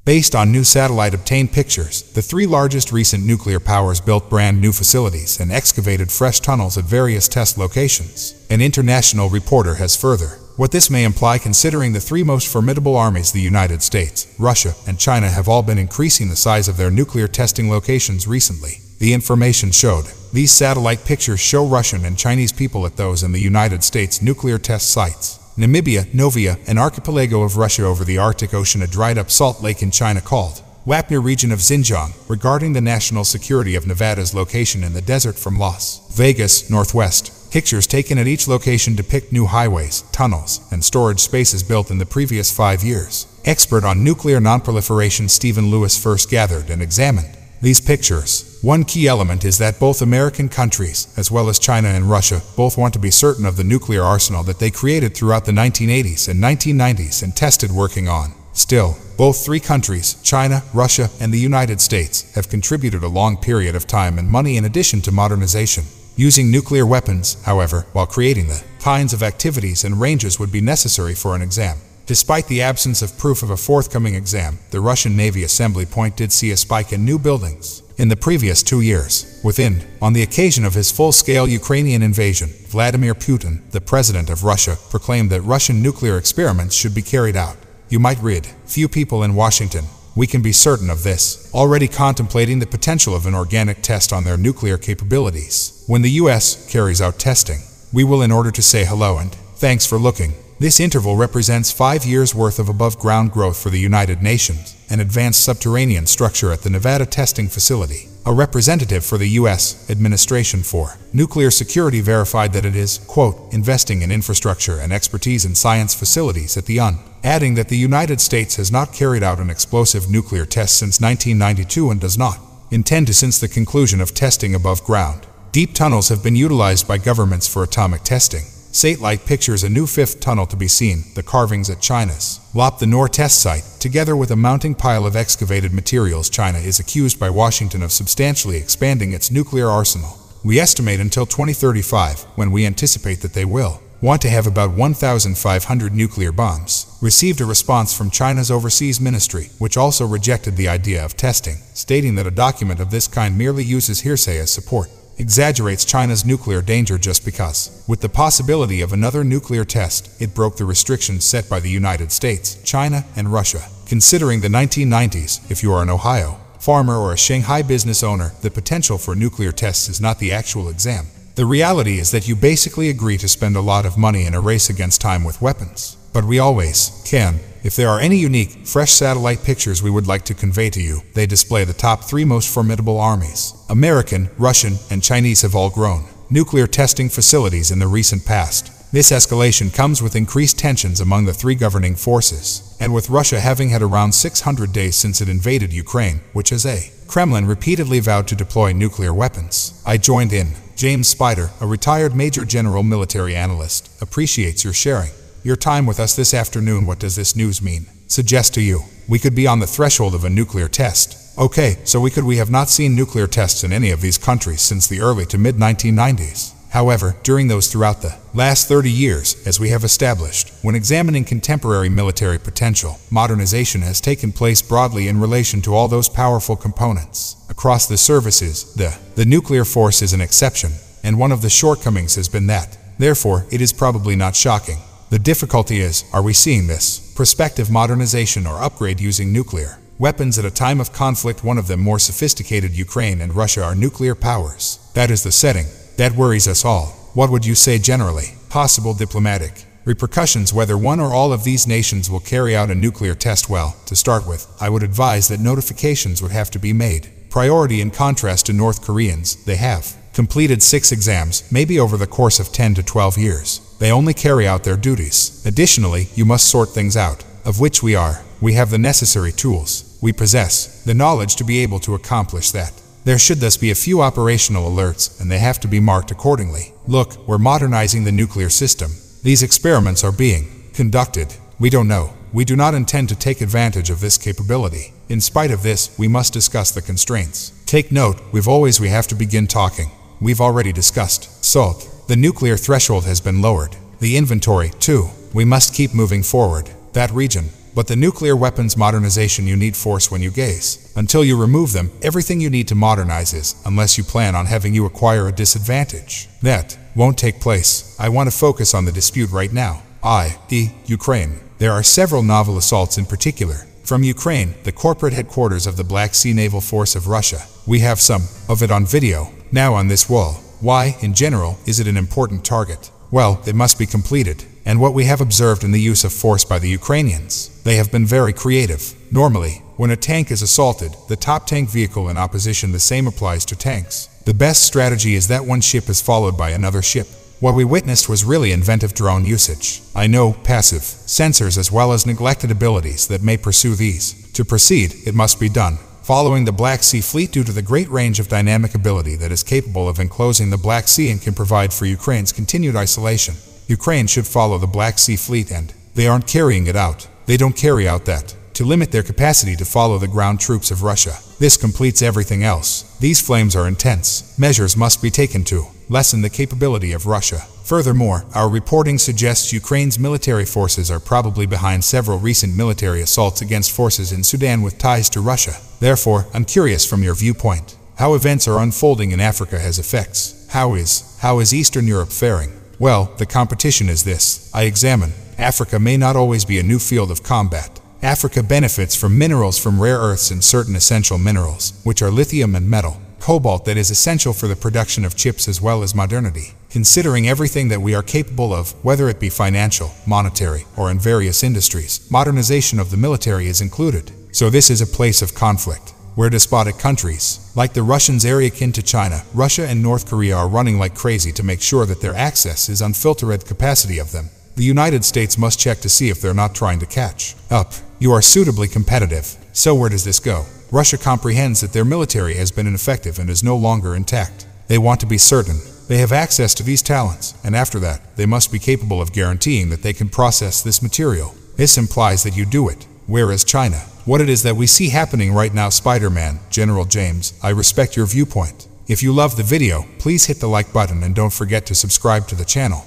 Based on new satellite-obtained pictures, the three largest recent nuclear powers built brand new facilities and excavated fresh tunnels at various test locations. An international reporter has further what this may imply, considering the three most formidable armies, the United States, Russia, and China, have all been increasing the size of their nuclear testing locations recently. The information showed these satellite pictures show Russian and Chinese people at those in the United States nuclear test sites. Namibia, Novia, an archipelago of Russia over the Arctic Ocean, a dried-up salt lake in China called Wapner region of Xinjiang, regarding the national security of Nevada's location in the desert from Las Vegas, Northwest. Pictures taken at each location depict new highways, tunnels, and storage spaces built in the previous 5 years. Expert on nuclear nonproliferation Stephen Lewis first gathered and examined these pictures. One key element is that both American countries, as well as China and Russia, both want to be certain of the nuclear arsenal that they created throughout the 1980s and 1990s and tested working on. Still, both three countries, China, Russia, and the United States, have contributed a long period of time and money in addition to modernization. Using nuclear weapons, however, while creating the kinds of activities and ranges would be necessary for an exam. Despite the absence of proof of a forthcoming exam, the Russian Navy assembly point did see a spike in new buildings in the previous 2 years. On the occasion of his full-scale Ukrainian invasion, Vladimir Putin, the president of Russia, proclaimed that Russian nuclear experiments should be carried out. You might read, few people in Washington, we can be certain of this, already contemplating the potential of an organic test on their nuclear capabilities. When the US carries out testing, we will, in order to say hello and thanks for looking. This interval represents 5 years' worth of above-ground growth for the United Nations, an advanced subterranean structure at the Nevada testing facility. A representative for the U.S. Administration for Nuclear Security verified that it is, quote, investing in infrastructure and expertise in science facilities at the UNCUT, adding that the United States has not carried out an explosive nuclear test since 1992 and does not intend to since the conclusion of testing above ground. Deep tunnels have been utilized by governments for atomic testing. Satellite pictures a new fifth tunnel to be seen, the carvings at China's Lop the Nor test site, together with a mounting pile of excavated materials. China is accused by Washington of substantially expanding its nuclear arsenal. We estimate until 2035, when we anticipate that they will want to have about 1,500 nuclear bombs. Received a response from China's overseas ministry, which also rejected the idea of testing, stating that a document of this kind merely uses hearsay as support. Exaggerates China's nuclear danger just because, with the possibility of another nuclear test, it broke the restrictions set by the United States, China, and Russia. Considering the 1990s, if you are an Ohio farmer or a Shanghai business owner, the potential for nuclear tests is not the actual exam. The reality is that you basically agree to spend a lot of money in a race against time with weapons. But we always can. If there are any unique, fresh satellite pictures we would like to convey to you, they display the top 3 most formidable armies. American, Russian, and Chinese have all grown nuclear testing facilities in the recent past. This escalation comes with increased tensions among the 3 governing forces, and with Russia having had around 600 days since it invaded Ukraine, which as a Kremlin repeatedly vowed to deploy nuclear weapons. I joined in. James Spider, a retired Major General military analyst, appreciates your sharing your time with us this afternoon. What does this news mean? Suggest to you, we could be on the threshold of a nuclear test. Okay, so we have not seen nuclear tests in any of these countries since the early to mid-1990s. However, during those throughout the last 30 years, as we have established, when examining contemporary military potential, modernization has taken place broadly in relation to all those powerful components. Across the services, the nuclear force is an exception, and one of the shortcomings has been that. Therefore, it is probably not shocking. The difficulty is, are we seeing this prospective modernization or upgrade using nuclear weapons at a time of conflict? One of them more sophisticated, Ukraine and Russia, are nuclear powers. That is the setting that worries us all. What would you say generally? Possible diplomatic repercussions whether one or all of these nations will carry out a nuclear test? Well, to start with, I would advise that notifications would have to be made priority. In contrast to North Koreans, they have completed 6 exams, maybe over the course of 10 to 12 years. They only carry out their duties. Additionally, you must sort things out, of which we are. We have the necessary tools. We possess the knowledge to be able to accomplish that. There should thus be a few operational alerts, and they have to be marked accordingly. Look, we're modernizing the nuclear system. These experiments are being conducted. We don't know. We do not intend to take advantage of this capability. In spite of this, we must discuss the constraints. Take note, we have to begin talking. We've already discussed SALT. The nuclear threshold has been lowered. The inventory, too. We must keep moving forward. That region But the nuclear weapons modernization you need force when you gaze. Until you remove them, everything you need to modernize is, unless you plan on having you acquire a disadvantage. That won't take place. I want to focus on the dispute right now. Ukraine. There are several naval assaults in particular. From Ukraine, the corporate headquarters of the Black Sea Naval Force of Russia. We have some of it on video, now on this wall. Why, in general, is it an important target? Well, it must be completed. And what we have observed in the use of force by the Ukrainians, they have been very creative. Normally, when a tank is assaulted, the top tank vehicle in opposition, the same applies to tanks. The best strategy is that one ship is followed by another ship. What we witnessed was really inventive drone usage. I know, passive, sensors as well as neglected abilities that may pursue these. To proceed, it must be done. Following the Black Sea Fleet due to the great range of dynamic ability that is capable of enclosing the Black Sea and can provide for Ukraine's continued isolation. Ukraine should follow the Black Sea Fleet and they aren't carrying it out. They don't carry out that. To limit their capacity to follow the ground troops of Russia. This completes everything else. These flames are intense. Measures must be taken to lessen the capability of Russia. Furthermore, our reporting suggests Ukraine's military forces are probably behind several recent military assaults against forces in Sudan with ties to Russia. Therefore, I'm curious from your viewpoint, how events are unfolding in Africa has effects. How is Eastern Europe faring? Well, the competition is this. I examine. Africa may not always be a new field of combat. Africa benefits from minerals from rare earths and certain essential minerals, which are lithium and metal, cobalt that is essential for the production of chips as well as modernity. Considering everything that we are capable of, whether it be financial, monetary, or in various industries, modernization of the military is included. So this is a place of conflict, where despotic countries, like the Russians area akin to China, Russia and North Korea are running like crazy to make sure that their access is unfiltered capacity of them. The United States must check to see if they're not trying to catch up. You are suitably competitive. So where does this go? Russia comprehends that their military has been ineffective and is no longer intact. They want to be certain they have access to these talents, and after that, they must be capable of guaranteeing that they can process this material. This implies that you do it. Whereas China, what it is that we see happening right now, Spider-Man, General James, I respect your viewpoint. If you love the video, please hit the like button and don't forget to subscribe to the channel.